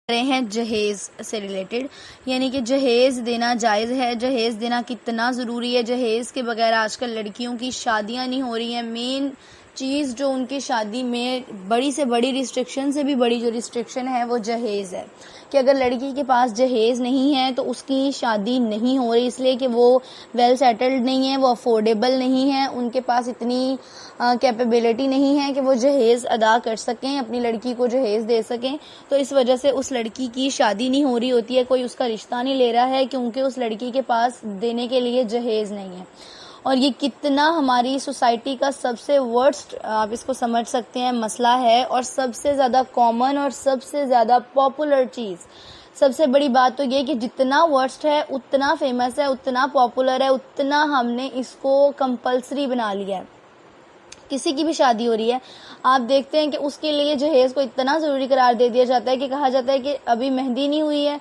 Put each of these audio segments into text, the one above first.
رہے ہیں جہیز سے ریلیٹڈ، یعنی کہ جہیز دینا جائز ہے، جہیز دینا کتنا ضروری ہے، جہیز کے بغیر آج کل لڑکیوں کی شادیاں نہیں ہو رہی ہیں۔ مین چیز جو ان کی شادی میں بڑی سے بڑی ریسٹرکشن سے بھی بڑی جو ریسٹرکشن ہے وہ جہیز ہے، کہ اگر لڑکی کے پاس جہیز نہیں ہے تو اس کی شادی نہیں ہو رہی، اس لیے کہ وہ ویل سیٹلڈ نہیں ہے، وہ افورڈیبل نہیں ہے، ان کے پاس اتنی کیپیبلٹی نہیں ہے کہ وہ جہیز ادا کر سکیں، اپنی لڑکی کو جہیز دے سکیں، تو اس وجہ سے اس لڑکی کی شادی نہیں ہو رہی ہوتی ہے، کوئی اس کا رشتہ نہیں لے رہا ہے کیونکہ اس لڑکی کے پاس دینے کے لیے جہیز نہیں ہے۔ اور یہ کتنا ہماری سوسائٹی کا سب سے ورسٹ، آپ اس کو سمجھ سکتے ہیں، مسئلہ ہے، اور سب سے زیادہ کامن اور سب سے زیادہ پاپولر چیز۔ سب سے بڑی بات تو یہ کہ جتنا ورسٹ ہے اتنا فیمس ہے، اتنا پاپولر ہے، اتنا ہم نے اس کو کمپلسری بنا لیا ہے۔ کسی کی بھی شادی ہو رہی ہے، آپ دیکھتے ہیں کہ اس کے لیے جہیز کو اتنا ضروری قرار دے دیا جاتا ہے کہ کہا جاتا ہے کہ ابھی مہندی نہیں ہوئی ہے،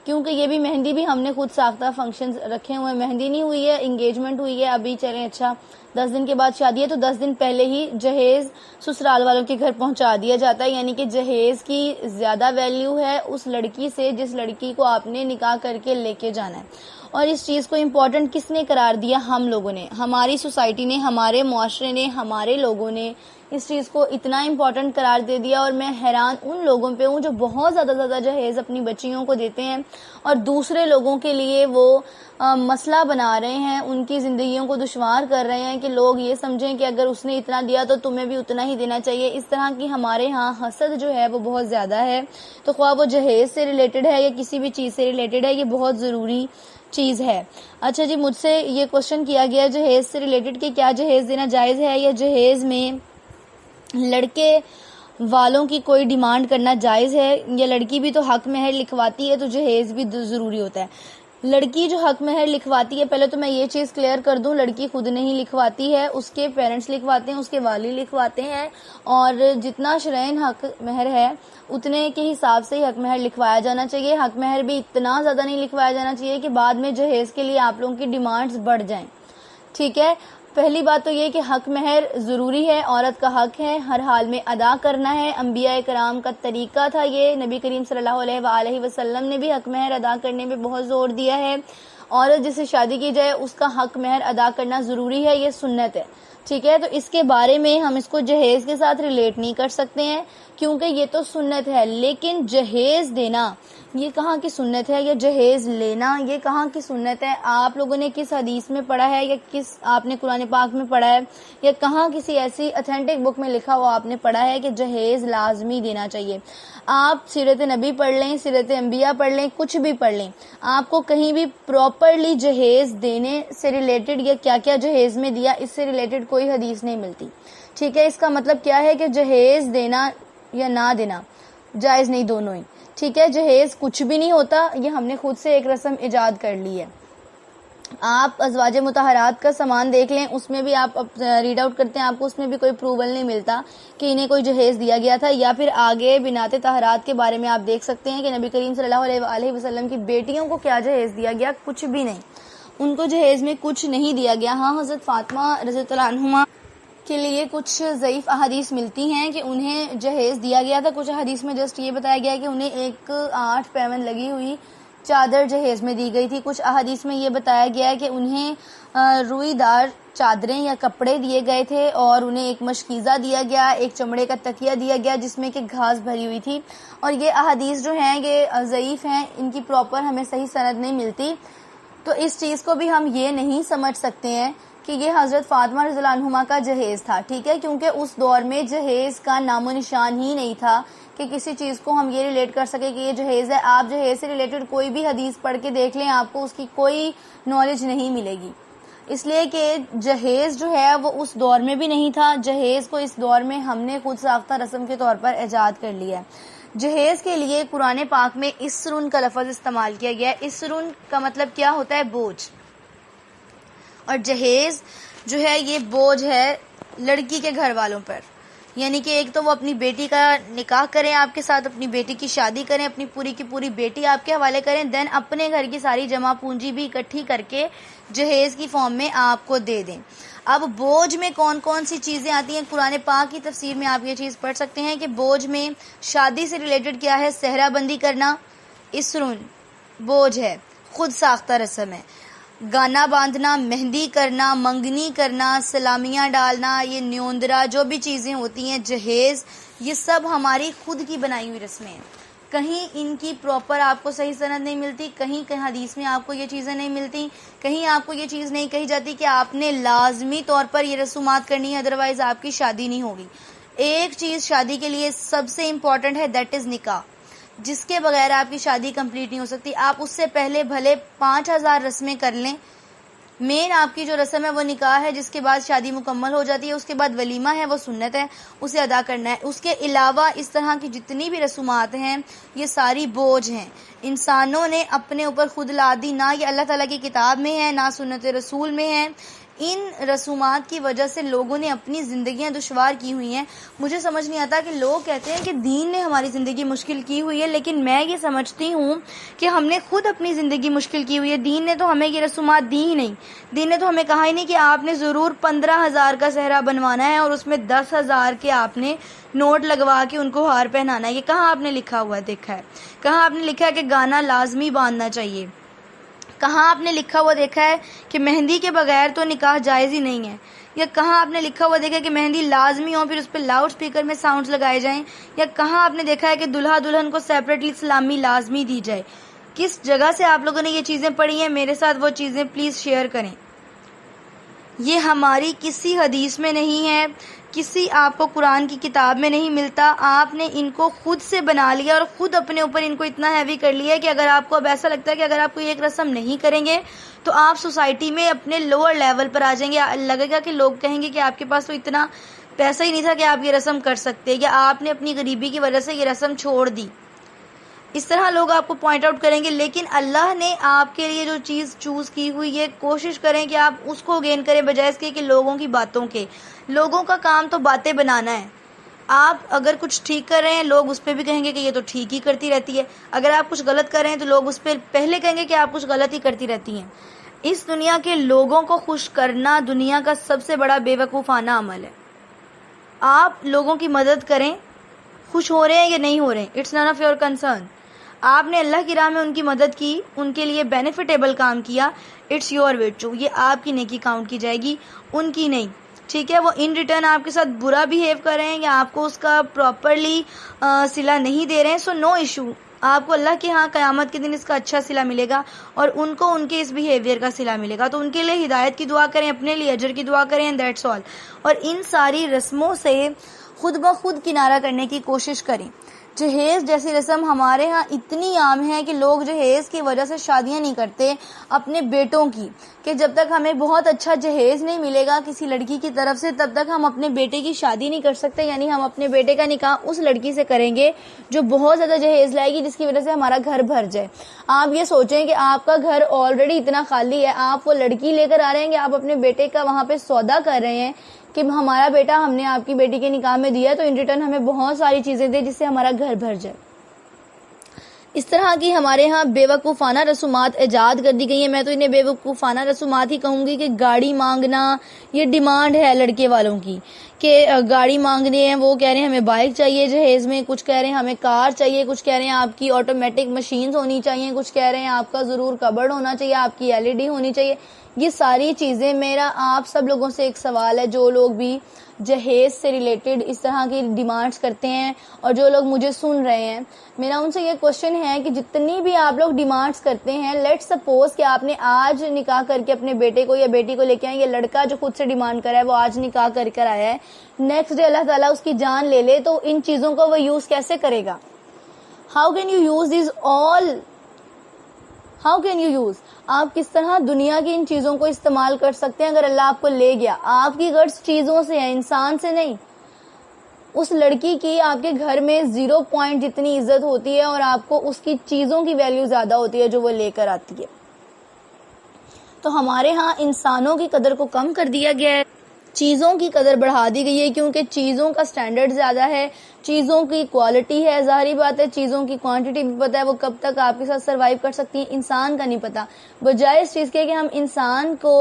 کیونکہ یہ بھی مہندی بھی ہم نے خود ساختہ فنکشن رکھے ہوئے ہیں، مہندی نہیں ہوئی ہے، انگیجمنٹ ہوئی ہے، ابھی چلیں اچھا 10 دن کے بعد شادی ہے تو 10 دن پہلے ہی جہیز سسرال والوں کے گھر پہنچا دیا جاتا ہے، یعنی کہ جہیز کی زیادہ ویلیو ہے اس لڑکی سے جس لڑکی کو آپ نے نکاح کر کے لے کے جانا ہے۔ اور اس چیز کو امپورٹنٹ کس نے قرار دیا؟ ہم لوگوں نے، ہماری سوسائٹی نے، ہمارے معاشرے نے، ہمارے لوگوں نے اس چیز کو اتنا امپورٹنٹ قرار دے دیا۔ اور میں حیران ان لوگوں پہ ہوں جو بہت زیادہ جہیز اپنی بچیوں کو دیتے ہیں اور دوسرے لوگوں کے لیے وہ مسئلہ بنا رہے ہیں، ان کی زندگیوں کو دشوار کر رہے ہیں کہ لوگ یہ سمجھیں کہ اگر اس نے اتنا دیا تو تمہیں بھی اتنا ہی دینا چاہیے۔ اس طرح کی ہمارے ہاں حسد جو ہے وہ بہت زیادہ ہے، تو خواہ وہ جہیز سے ریلیٹڈ ہے یا کسی بھی چیز سے ریلیٹڈ ہے، یہ بہت ضروری چیز ہے۔ اچھا جی، مجھ سے یہ کوشچن کیا گیا جہیز سے ریلیٹڈ کہ کیا جہیز دینا جائز ہے یا جہیز میں لڑکے والوں کی کوئی ڈیمانڈ کرنا جائز ہے، یا لڑکی بھی تو حق مہر لکھواتی ہے تو جہیز بھی ضروری ہوتا ہے۔ لڑکی جو حق مہر لکھواتی ہے، پہلے تو میں یہ چیز کلیئر کر دوں، لڑکی خود نہیں لکھواتی ہے، اس کے پیرنٹس لکھواتے ہیں، اس کے والد لکھواتے ہیں، اور جتنا شرعین حق مہر ہے اتنے کے حساب سے ہی حق مہر لکھوایا جانا چاہیے۔ حق مہر بھی اتنا زیادہ نہیں لکھوایا جانا چاہیے کہ بعد میں جہیز کے لیے آپ لوگوں کی ڈیمانڈز بڑھ جائیں، ٹھیک ہے۔ پہلی بات تو یہ کہ حق مہر ضروری ہے، عورت کا حق ہے، ہر حال میں ادا کرنا ہے، انبیاء کرام کا طریقہ تھا یہ، نبی کریم صلی اللہ علیہ وآلہ وسلم نے بھی حق مہر ادا کرنے میں بہت زور دیا ہے۔ عورت جس سے شادی کی جائے اس کا حق مہر ادا کرنا ضروری ہے، یہ سنت ہے، ٹھیک ہے۔ تو اس کے بارے میں ہم اس کو جہیز کے ساتھ ریلیٹ نہیں کر سکتے ہیں کیونکہ یہ تو سنت ہے، لیکن جہیز دینا یہ کہاں کی سنت ہے، یا جہیز لینا یہ کہاں کی سنت ہے؟ آپ لوگوں نے کس حدیث میں پڑھا ہے، یا کس آپ نے قرآن پاک میں پڑھا ہے، یا کہاں کسی ایسی اتھینٹک بک میں لکھا ہوا آپ نے پڑھا ہے کہ جہیز لازمی دینا چاہیے؟ آپ سیرت نبی پڑھ لیں، سیرت انبیاء پڑھ لیں، کچھ بھی پڑھ لیں، آپ کو کہیں بھی پراپرلی جہیز دینے سے ریلیٹڈ یا کیا کیا جہیز میں دیا اس سے ریلیٹڈ کوئی حدیث نہیں ملتی، ٹھیک ہے۔ اس کا مطلب کیا ہے کہ جہیز دینا یا نہ دینا جائز نہیں، دونوں ہی، ٹھیک ہے۔ جہیز کچھ بھی نہیں ہوتا، یہ ہم نے خود سے ایک رسم ایجاد کر لی ہے۔ آپ ازواج مطہرات کا سامان دیکھ لیں، اس میں بھی آپ ریڈ آؤٹ کرتے ہیں، آپ کو اس میں بھی کوئی پروول نہیں ملتا کہ انہیں کوئی جہیز دیا گیا تھا۔ یا پھر آگے بنات طاہرات کے بارے میں آپ دیکھ سکتے ہیں کہ نبی کریم صلی اللہ علیہ وآلہ وسلم کی بیٹیوں کو کیا جہیز دیا گیا؟ کچھ بھی نہیں، ان کو جہیز میں کچھ نہیں دیا گیا۔ ہاں، حضرت فاطمہ رضی اللہ عنہما کے لیے کچھ ضعیف احادیث ملتی ہیں کہ انہیں جہیز دیا گیا تھا، کچھ حدیث میں جسٹ یہ بتایا گیا کہ انہیں ایک 8 پیون لگی ہوئی چادر جہیز میں دی گئی تھی۔ کچھ احادیث میں یہ بتایا گیا ہے کہ انہیں روئی دار چادریں یا کپڑے دیے گئے تھے، اور انہیں ایک مشکیزہ دیا گیا، ایک چمڑے کا تکیہ دیا گیا جس میں کہ گھاس بھری ہوئی تھی۔ اور یہ احادیث جو ہیں یہ ضعیف ہیں، ان کی پراپر ہمیں صحیح سند نہیں ملتی، تو اس چیز کو بھی ہم یہ نہیں سمجھ سکتے ہیں کہ یہ حضرت فاطمہ رضی اللہ عنہما کا جہیز تھا، ٹھیک ہے، کیونکہ اس دور میں جہیز کا نام و نشان ہی نہیں تھا کہ کسی چیز کو ہم یہ ریلیٹ کر سکے کہ یہ جہیز ہے۔ آپ جہیز سے ریلیٹڈ کوئی بھی حدیث پڑھ کے دیکھ لیں، آپ کو اس کی کوئی نالج نہیں ملے گی، اس لیے کہ جہیز جو ہے وہ اس دور میں بھی نہیں تھا، جہیز کو اس دور میں ہم نے خود ساختہ رسم کے طور پر ایجاد کر لیا ہے۔ جہیز کے لیے قرآن پاک میں اسرن کا لفظ استعمال کیا گیا ہے۔ اسرن کا مطلب کیا ہوتا ہے؟ بوجھ، اور جہیز جو ہے یہ بوجھ ہے لڑکی کے گھر والوں پر، یعنی کہ ایک تو وہ اپنی بیٹی کا نکاح کریں آپ کے ساتھ، اپنی بیٹی کی شادی کریں، اپنی پوری کی پوری بیٹی آپ کے حوالے کریں، دین اپنے گھر کی ساری جمع پونجی بھی اکٹھی کر کے جہیز کی فارم میں آپ کو دے دیں۔ اب بوجھ میں کون کون سی چیزیں آتی ہیں، قرآن پاک کی تفسیر میں آپ یہ چیز پڑھ سکتے ہیں کہ بوجھ میں شادی سے ریلیٹڈ کیا ہے، صحرا بندی کرنا اسرن بوجھ ہے، خود ساختہ رسم ہے، گانا باندھنا، مہندی کرنا، منگنی کرنا، سلامیاں ڈالنا، یہ نیوندرا جو بھی چیزیں ہوتی ہیں، جہیز، یہ سب ہماری خود کی بنائی ہوئی رسمیں ہیں۔ کہیں ان کی پراپر آپ کو صحیح سند نہیں ملتی، کہیں حدیث میں آپ کو یہ چیزیں نہیں ملتی، کہیں آپ کو یہ چیز نہیں کہی جاتی کہ آپ نے لازمی طور پر یہ رسومات کرنی ہے، ادروائز آپ کی شادی نہیں ہوگی۔ ایک چیز شادی کے لیے سب سے امپورٹنٹ ہے، دیٹ از نکاح، جس کے بغیر آپ کی شادی کمپلیٹ نہیں ہو سکتی۔ آپ اس سے پہلے بھلے 5000 رسمیں کر لیں، مین آپ کی جو رسم ہے وہ نکاح ہے، جس کے بعد شادی مکمل ہو جاتی ہے۔ اس کے بعد ولیمہ ہے، وہ سنت ہے، اسے ادا کرنا ہے۔ اس کے علاوہ اس طرح کی جتنی بھی رسومات ہیں یہ ساری بوجھ ہیں، انسانوں نے اپنے اوپر خود لاد دی، نہ یہ اللہ تعالیٰ کی کتاب میں ہے، نہ سنت رسول میں ہے۔ ان رسومات کی وجہ سے لوگوں نے اپنی زندگیاں دشوار کی ہوئی ہیں۔ مجھے سمجھ نہیں آتا کہ لوگ کہتے ہیں کہ دین نے ہماری زندگی مشکل کی ہوئی ہے، لیکن میں یہ سمجھتی ہوں کہ ہم نے خود اپنی زندگی مشکل کی ہوئی ہے۔ دین نے تو ہمیں یہ رسومات دی ہی نہیں، دین نے تو ہمیں کہا ہی نہیں کہ آپ نے ضرور 15,000 کا صحرا بنوانا ہے اور اس میں 10,000 کے آپ نے نوٹ لگوا کے ان کو ہار پہنانا ہے۔ یہ کہاں آپ نے لکھا ہوا دیکھا ہے؟ کہاں آپ نے لکھا ہے کہ گانا لازمی باندھنا چاہیے؟ کہاں آپ نے لکھا ہوا دیکھا ہے کہ مہندی کے بغیر تو نکاح جائز ہی نہیں ہے؟ یا کہاں آپ نے لکھا ہوا دیکھا ہے کہ مہندی لازمی ہو، پھر اس پہ لاؤڈ سپیکر میں ساؤنڈز لگائے جائیں؟ یا کہاں آپ نے دیکھا ہے کہ دلہا دلہن کو سیپریٹلی سلامی لازمی دی جائے؟ کس جگہ سے آپ لوگوں نے یہ چیزیں پڑھی ہیں؟ میرے ساتھ وہ چیزیں پلیز شیئر کریں۔ یہ ہماری کسی حدیث میں نہیں ہے، کسی آپ کو قرآن کی کتاب میں نہیں ملتا۔ آپ نے ان کو خود سے بنا لیا اور خود اپنے اوپر ان کو اتنا ہیوی کر لیا کہ اگر آپ کو اب ایسا لگتا ہے کہ اگر آپ کوئی ایک رسم نہیں کریں گے تو آپ سوسائٹی میں اپنے لوور لیول پر آ جائیں گے۔ لگے گا کہ لوگ کہیں گے کہ آپ کے پاس تو اتنا پیسہ ہی نہیں تھا کہ آپ یہ رسم کر سکتے، یا آپ نے اپنی غریبی کی وجہ سے یہ رسم چھوڑ دی۔ اس طرح لوگ آپ کو پوائنٹ آؤٹ کریں گے، لیکن اللہ نے آپ کے لیے جو چیز چوز کی ہوئی ہے، کوشش کریں کہ آپ اس کو گین کریں بجائے اس کے کہ لوگوں کی باتوں کے۔ لوگوں کا کام تو باتیں بنانا ہے۔ آپ اگر کچھ ٹھیک کر رہے ہیں، لوگ اس پہ بھی کہیں گے کہ یہ تو ٹھیک ہی کرتی رہتی ہے۔ اگر آپ کچھ غلط کر رہے ہیں تو لوگ اس پہ پہلے کہیں گے کہ آپ کچھ غلط ہی کرتی رہتی ہیں۔ اس دنیا کے لوگوں کو خوش کرنا دنیا کا سب سے بڑا بے وقوفانہ عمل ہے۔ آپ لوگوں کی مدد کریں، خوش ہو رہے ہیں یا نہیں ہو رہے ہیں، it's none of your concern. آپ نے اللہ کی راہ میں ان کی مدد کی، ان کے لیے بینیفیٹیبل کام کیا، اٹس یور ویرچو، یہ آپ کی نیکی کاؤنٹ کی جائے گی، ان کی نہیں۔ ٹھیک ہے، وہ ان ریٹرن آپ کے ساتھ برا بیہیو کر رہے ہیں یا آپ کو اس کا پراپرلی صلہ نہیں دے رہے ہیں، سو نو ایشو، آپ کو اللہ کے ہاں قیامت کے دن اس کا اچھا صلہ ملے گا اور ان کو ان کے اس بیہیویئر کا صلہ ملے گا۔ تو ان کے لیے ہدایت کی دعا کریں، اپنے لیے اجر کی دعا کریں، اینڈ دیٹس آل۔ اور ان ساری رسموں سے خود بخود کنارہ کرنے کی کوشش کریں۔ جہیز جیسی رسم ہمارے ہاں اتنی عام ہے کہ لوگ جہیز کی وجہ سے شادیاں نہیں کرتے اپنے بیٹوں کی، کہ جب تک ہمیں بہت اچھا جہیز نہیں ملے گا کسی لڑکی کی طرف سے تب تک ہم اپنے بیٹے کی شادی نہیں کر سکتے، یعنی ہم اپنے بیٹے کا نکاح اس لڑکی سے کریں گے جو بہت زیادہ جہیز لائے گی، جس کی وجہ سے ہمارا گھر بھر جائے۔ آپ یہ سوچیں کہ آپ کا گھر آلریڈی اتنا خالی ہے، آپ وہ لڑکی لے کر آ رہے ہیں کہ آپ اپنے بیٹے کا وہاں پہ سودا کر رہے ہیں کہ ہمارا بیٹا ہم نے آپ کی بیٹی کے نکاح میں دیا تو ان ریٹرن ہمیں بہت ساری چیزیں دے جس سے ہمارا گھر بھر جائے۔ اس طرح کی ہمارے ہاں بے وقوفانہ رسومات ایجاد کر دی گئی ہیں۔ میں تو انہیں بے وقوفانہ رسومات ہی کہوں گی کہ گاڑی مانگنا، یہ ڈیمانڈ ہے لڑکے والوں کی کہ گاڑی مانگنے ہیں، وہ کہہ رہے ہیں ہمیں بائک چاہیے جہیز میں، کچھ کہہ رہے ہیں ہمیں کار چاہیے، کچھ کہہ رہے ہیں آپ کی آٹومیٹک مشینز ہونی چاہیے، کچھ کہہ رہے ہیں آپ کا ضرور کبڈ ہونا چاہیے، آپ کی LED ہونی چاہیے۔ یہ ساری چیزیں، میرا آپ سب لوگوں سے ایک سوال ہے، جو لوگ بھی جہیز سے ریلیٹڈ اس طرح کی ڈیمانڈز کرتے ہیں اور جو لوگ مجھے سن رہے ہیں، میرا ان سے یہ کوشچن ہے کہ جتنی بھی آپ لوگ ڈیمانڈز کرتے ہیں، لیٹ سپوز کہ آپ نے آج نکاح کر کے اپنے بیٹے کو یا بیٹی کو لے کے آئے، یہ لڑکا جو خود سے ڈیمانڈ کرا ہے وہ آج نکاح کر کر آیا ہے، نیکسٹ ڈے اللہ تعالیٰ اس کی جان لے لے تو ان چیزوں کو وہ یوز کیسے کرے گا؟ How can you use these all? How can you use? آپ کس طرح دنیا کی ان چیزوں کو استعمال کر سکتے ہیں اگر اللہ آپ کو لے گیا؟ آپ کی گٹس چیزوں سے ہے، انسان سے نہیں۔ اس لڑکی کی آپ کے گھر میں 0 پوائنٹ جتنی عزت ہوتی ہے اور آپ کو اس کی چیزوں کی ویلیو زیادہ ہوتی ہے جو وہ لے کر آتی ہے۔ تو ہمارے ہاں انسانوں کی قدر کو کم کر دیا گیا ہے۔ چیزوں کی قدر بڑھا دی گئی ہے کیونکہ چیزوں کا سٹینڈرڈ زیادہ ہے, چیزوں کی کوالٹی ہے, ظاہری بات ہے چیزوں کی کوانٹٹی بھی پتہ ہے وہ کب تک آپ کے ساتھ سروائیو کر سکتی ہیں, انسان کا نہیں پتا. بجائے اس چیز کے کہ ہم انسان کو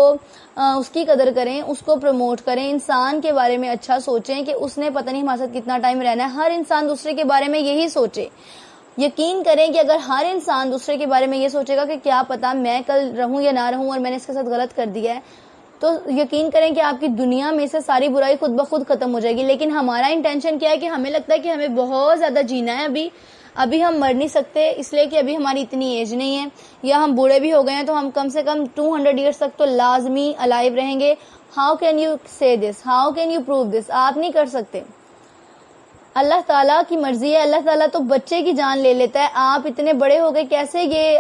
اس کی قدر کریں, اس کو پروموٹ کریں, انسان کے بارے میں اچھا سوچیں کہ اس نے پتہ نہیں ہمارے ساتھ کتنا ٹائم رہنا ہے. ہر انسان دوسرے کے بارے میں یہی سوچے. یقین کریں کہ اگر ہر انسان دوسرے کے بارے میں یہ سوچے گا کہ کیا پتا میں کل رہوں یا نہ رہوں اور میں نے اس کے ساتھ غلط کر دیا ہے, تو یقین کریں کہ آپ کی دنیا میں سے ساری برائی خود بخود ختم ہو جائے گی. لیکن ہمارا انٹینشن کیا ہے کہ ہمیں لگتا ہے کہ ہمیں بہت زیادہ جینا ہے, ابھی ہم مر نہیں سکتے اس لیے کہ ابھی ہماری اتنی ایج نہیں ہے, یا ہم بوڑھے بھی ہو گئے ہیں تو ہم کم سے کم 200 ایئرس تک تو لازمی الائیو رہیں گے. How can you say this, how can you prove this? آپ نہیں کر سکتے. اللہ تعالیٰ کی مرضی ہے, اللہ تعالیٰ تو بچے کی جان لے لیتا ہے. آپ اتنے بڑے ہو گئے, کیسے یہ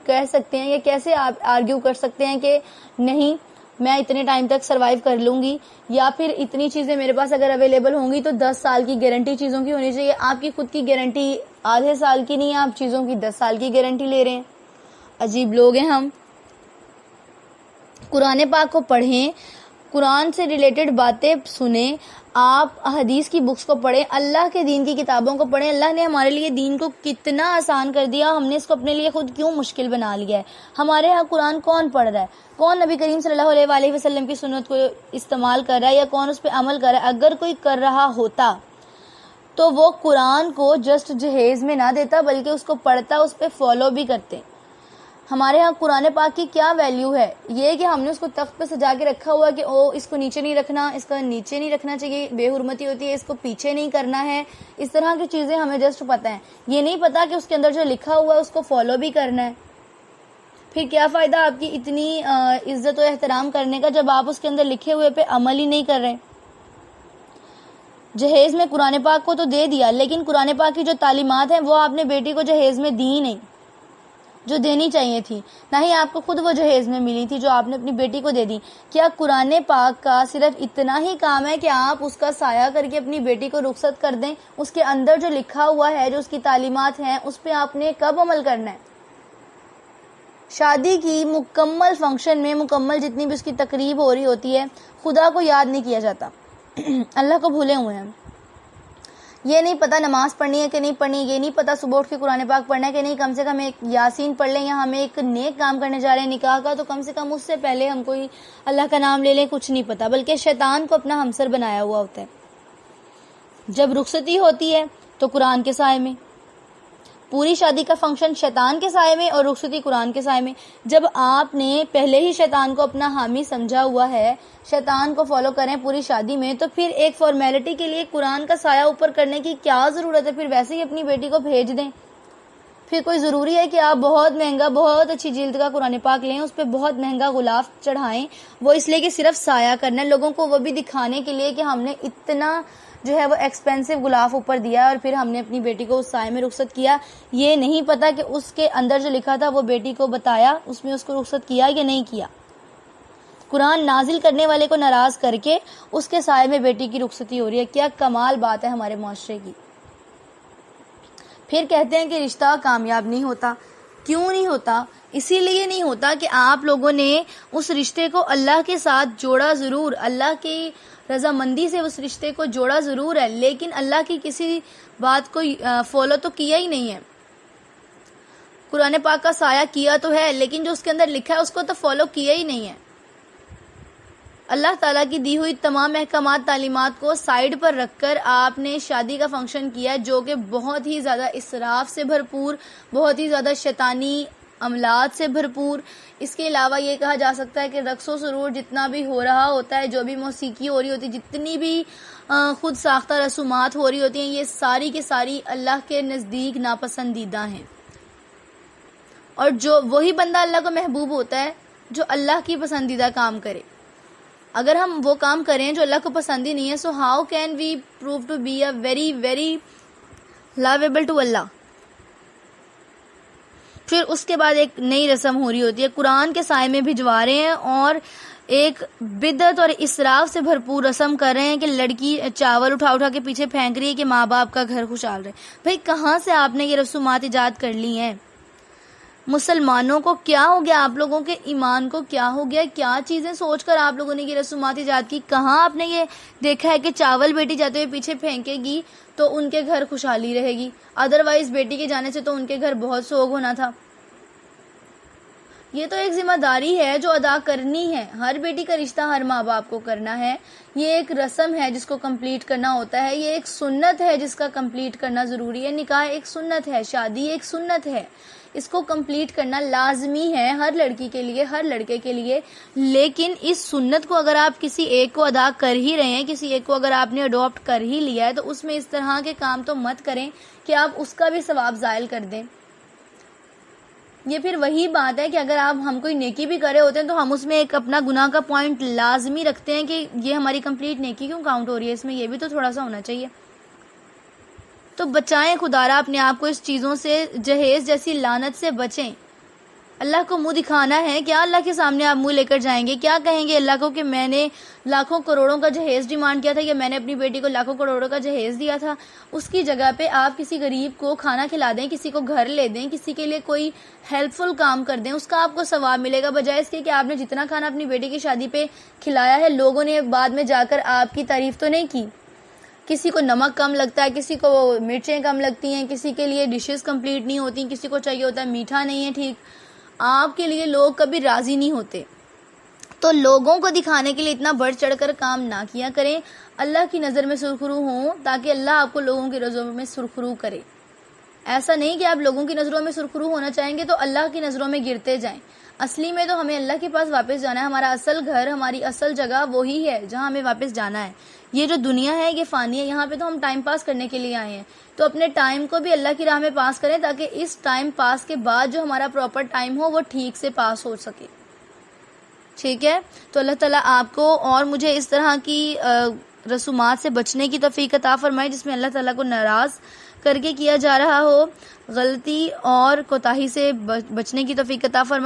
کہہ سکتے ہیں یا کیسے آپ آرگیو کر سکتے ہیں کہ نہیں میں اتنے ٹائم تک سروائیو کر لوں گی, یا پھر اتنی چیزیں میرے پاس اگر اویلیبل ہوں گی تو 10 سال کی گارنٹی چیزوں کی ہونی چاہیے. آپ کی خود کی گارنٹی آدھے سال کی نہیں ہے, آپ چیزوں کی 10 سال کی گارنٹی لے رہے ہیں. عجیب لوگ ہیں ہم. قرآن پاک کو پڑھیں, قرآن سے ریلیٹڈ باتیں سنیں, آپ حدیث کی بکس کو پڑھیں, اللہ کے دین کی کتابوں کو پڑھیں. اللہ نے ہمارے لیے دین کو کتنا آسان کر دیا, ہم نے اس کو اپنے لیے خود کیوں مشکل بنا لیا ہے. ہمارے ہاں قرآن کون پڑھ رہا ہے, کون نبی کریم صلی اللہ علیہ وآلہ وسلم کی سنت کو استعمال کر رہا ہے یا کون اس پہ عمل کر رہا ہے. اگر کوئی کر رہا ہوتا تو وہ قرآن کو جسٹ جہیز میں نہ دیتا بلکہ اس کو پڑھتا, اس پہ فالو بھی کرتے. ہمارے ہاں قرآن پاک کی کیا ویلیو ہے, یہ کہ ہم نے اس کو تخت پہ سجا کے رکھا ہوا کہ اس کو نیچے نہیں رکھنا, اس کا نیچے نہیں رکھنا چاہیے, بے حرمتی ہوتی ہے, اس کو پیچھے نہیں کرنا ہے. اس طرح کی چیزیں ہمیں جسٹ پتہ ہیں, یہ نہیں پتا کہ اس کے اندر جو لکھا ہوا ہے اس کو فالو بھی کرنا ہے. پھر کیا فائدہ آپ کی اتنی عزت و احترام کرنے کا جب آپ اس کے اندر لکھے ہوئے پہ عمل ہی نہیں کر رہے. جہیز میں قرآن پاک کو تو دے دیا, لیکن قرآن پاک کی جو تعلیمات ہیں وہ آپ نے بیٹی کو جہیز میں دی نہیں جو دینی چاہیے تھی, نہ ہی آپ کو خود وہ جہیز میں ملی تھی جو آپ نے اپنی بیٹی کو دے دی. کیا قرآن پاک کا صرف اتنا ہی کام ہے کہ آپ اس کا سایہ کر کے اپنی بیٹی کو رخصت کر دیں؟ اس کے اندر جو لکھا ہوا ہے, جو اس کی تعلیمات ہیں, اس پہ آپ نے کب عمل کرنا ہے؟ شادی کی مکمل فنکشن میں مکمل جتنی بھی اس کی تقریب ہو رہی ہوتی ہے, خدا کو یاد نہیں کیا جاتا, اللہ کو بھولے ہوئے ہیں. یہ نہیں پتا نماز پڑھنی ہے کہ نہیں پڑھنی, یہ نہیں پتا صبح اٹھ کے قرآن پاک پڑھنا ہے کہ نہیں, کم سے کم ایک یاسین پڑھ لیں, یا ہمیں ایک نیک کام کرنے جا رہے ہیں نکاح کا تو کم سے کم اس سے پہلے ہم کوئی اللہ کا نام لے لیں. کچھ نہیں پتا, بلکہ شیطان کو اپنا ہمسر بنایا ہوا ہوتا ہے. جب رخصتی ہوتی ہے تو قرآن کے سائے میں, پوری شادی کا فنکشن شیطان کے سائے میں اور رخصتی قرآن کے سائے میں. جب آپ نے پہلے ہی شیطان کو اپنا حامی سمجھا ہوا ہے, شیطان کو فالو کریں پوری شادی میں, تو پھر ایک فارمیلٹی کے لیے قرآن کا سایہ اوپر کرنے کی کیا ضرورت ہے؟ پھر ویسے ہی اپنی بیٹی کو بھیج دیں. پھر کوئی ضروری ہے کہ آپ بہت مہنگا, بہت اچھی جلد کا قرآن پاک لیں, اس پہ بہت مہنگا غلاف چڑھائیں, وہ اس لیے کہ صرف سایہ کرنا ہے لوگوں کو, وہ بھی دکھانے کے لیے کہ ہم نے اتنا جو ہے وہ ایکسپینسو غلاف اوپر دیا اور پھر ہم نے اپنی بیٹی کو اس سائے میں رخصت کیا. یہ نہیں پتا کہ اس کے اندر جو لکھا تھا وہ بیٹی کو بتایا, اس میں اس کو رخصت کیا یا نہیں کیا. قرآن نازل کرنے والے کو ناراض کر کے اس کے سائے میں بیٹی کی رخصتی ہو رہی ہے. کیا کمال بات ہے ہمارے معاشرے کی. پھر کہتے ہیں کہ رشتہ کامیاب نہیں ہوتا. کیوں نہیں ہوتا؟ اسی لیے نہیں ہوتا کہ آپ لوگوں نے اس رشتے کو اللہ کے ساتھ جوڑا ضرور, اللہ کی رضامندی سے اس رشتے کو جوڑا ضرور ہے, لیکن اللہ کی کسی بات کو فالو تو کیا ہی نہیں ہے. قرآن پاک کا سایہ کیا تو ہے, لیکن جو اس کے اندر لکھا ہے اس کو تو فالو کیا ہی نہیں ہے. اللہ تعالیٰ کی دی ہوئی تمام احکامات تعلیمات کو سائیڈ پر رکھ کر آپ نے شادی کا فنکشن کیا جو کہ بہت ہی زیادہ اسراف سے بھرپور, بہت ہی زیادہ شیطانی عملات سے بھرپور. اس کے علاوہ یہ کہا جا سکتا ہے کہ رقص و سرور جتنا بھی ہو رہا ہوتا ہے, جو بھی موسیقی ہو رہی ہوتی ہے, جتنی بھی خود ساختہ رسومات ہو رہی ہوتی ہیں, یہ ساری کی ساری اللہ کے نزدیک ناپسندیدہ ہیں. اور جو وہی بندہ اللہ کو محبوب ہوتا ہے جو اللہ کی پسندیدہ کام کرے. اگر ہم وہ کام کریں جو اللہ کو پسند ہی نہیں ہے, so how can we prove to be a very very lovable to Allah. پھر اس کے بعد ایک نئی رسم ہو رہی ہوتی ہے, قرآن کے سائے میں بھجوا رہے ہیں اور ایک بدعت اور اسراف سے بھرپور رسم کر رہے ہیں کہ لڑکی چاول اٹھا اٹھا کے پیچھے پھینک رہی ہے کہ ماں باپ کا گھر خوشحال رہے. بھئی کہاں سے آپ نے یہ رسومات ایجاد کر لی ہیں؟ مسلمانوں کو کیا ہو گیا؟ آپ لوگوں کے ایمان کو کیا ہو گیا؟ کیا چیزیں سوچ کر آپ لوگوں نے یہ رسومات ایجاد کی؟ کہاں آپ نے یہ دیکھا ہے کہ چاول بیٹی جاتے ہوئے پیچھے پھینکے گی تو ان کے گھر خوشحالی رہے گی، ادروائز بیٹی کے جانے سے تو ان کے گھر بہت سوگ ہونا تھا۔ یہ تو ایک ذمہ داری ہے جو ادا کرنی ہے، ہر بیٹی کا رشتہ ہر ماں باپ کو کرنا ہے، یہ ایک رسم ہے جس کو کمپلیٹ کرنا ہوتا ہے، یہ ایک سنت ہے جس کا کمپلیٹ کرنا ضروری ہے۔ نکاح ایک سنت ہے، شادی ایک سنت ہے، اس کو کمپلیٹ کرنا لازمی ہے ہر لڑکی کے لیے، ہر لڑکے کے لیے۔ لیکن اس سنت کو اگر آپ کسی ایک کو ادا کر ہی رہے ہیں، کسی ایک کو اگر آپ نے اڈاپٹ کر ہی لیا ہے، تو اس میں اس طرح کے کام تو مت کریں کہ آپ اس کا بھی ثواب زائل کر دیں۔ یہ پھر وہی بات ہے کہ اگر آپ ہم کوئی نیکی بھی کرے ہوتے ہیں تو ہم اس میں ایک اپنا گناہ کا پوائنٹ لازمی رکھتے ہیں کہ یہ ہماری کمپلیٹ نیکی کیوں کاؤنٹ ہو رہی ہے، اس میں یہ بھی تو تھوڑا سا ہونا چاہیے۔ تو بچائیں خدارا اپنے آپ کو اس چیزوں سے، جہیز جیسی لعنت سے بچیں۔ اللہ کو منہ دکھانا ہے کیا؟ اللہ کے سامنے آپ منہ لے کر جائیں گے؟ کیا کہیں گے اللہ کو کہ میں نے لاکھوں کروڑوں کا جہیز ڈیمانڈ کیا تھا، یا میں نے اپنی بیٹی کو لاکھوں کروڑوں کا جہیز دیا تھا؟ اس کی جگہ پہ آپ کسی غریب کو کھانا کھلا دیں، کسی کو گھر لے دیں، کسی کے لیے کوئی ہیلپ فل کام کر دیں، اس کا آپ کو ثواب ملے گا، بجائے اس کے کہ آپ نے جتنا کھانا اپنی بیٹی کی شادی پہ کھلایا ہے، لوگوں نے بعد میں جا کر آپ کی تعریف تو نہیں کی۔ کسی کو نمک کم لگتا ہے، کسی کو مرچیں کم لگتی ہیں، کسی کے لیے ڈشز کمپلیٹ نہیں ہوتی، کسی کو چاہیے ہوتا ہے میٹھا نہیں ہے ٹھیک، آپ کے لیے لوگ کبھی راضی نہیں ہوتے۔ تو لوگوں کو دکھانے کے لیے اتنا بڑھ چڑھ کر کام نہ کیا کریں، اللہ کی نظر میں سرخرو ہوں تاکہ اللہ آپ کو لوگوں کی نظروں میں سرخرو کرے۔ ایسا نہیں کہ آپ لوگوں کی نظروں میں سرخرو ہونا چاہیں گے تو اللہ کی نظروں میں گرتے جائیں۔ اصلی میں تو ہمیں اللہ کے پاس واپس جانا ہے، ہمارا اصل گھر، ہماری اصل جگہ وہی ہے جہاں ہمیں واپس جانا ہے۔ یہ جو دنیا ہے یہ فانی ہے، یہاں پہ تو ہم ٹائم پاس کرنے کے لیے آئے ہیں، تو اپنے ٹائم کو بھی اللہ کی راہ میں پاس کریں تاکہ اس ٹائم پاس کے بعد جو ہمارا پراپر ٹائم ہو وہ ٹھیک سے پاس ہو سکے۔ ٹھیک ہے، تو اللہ تعالیٰ آپ کو اور مجھے اس طرح کی رسومات سے بچنے کی توفیق عطا فرمائے جس میں اللہ تعالیٰ کو ناراض کر کے کیا جا رہا ہو، غلطی اور کوتاہی سے بچنے کی توفیق عطا فرمائے۔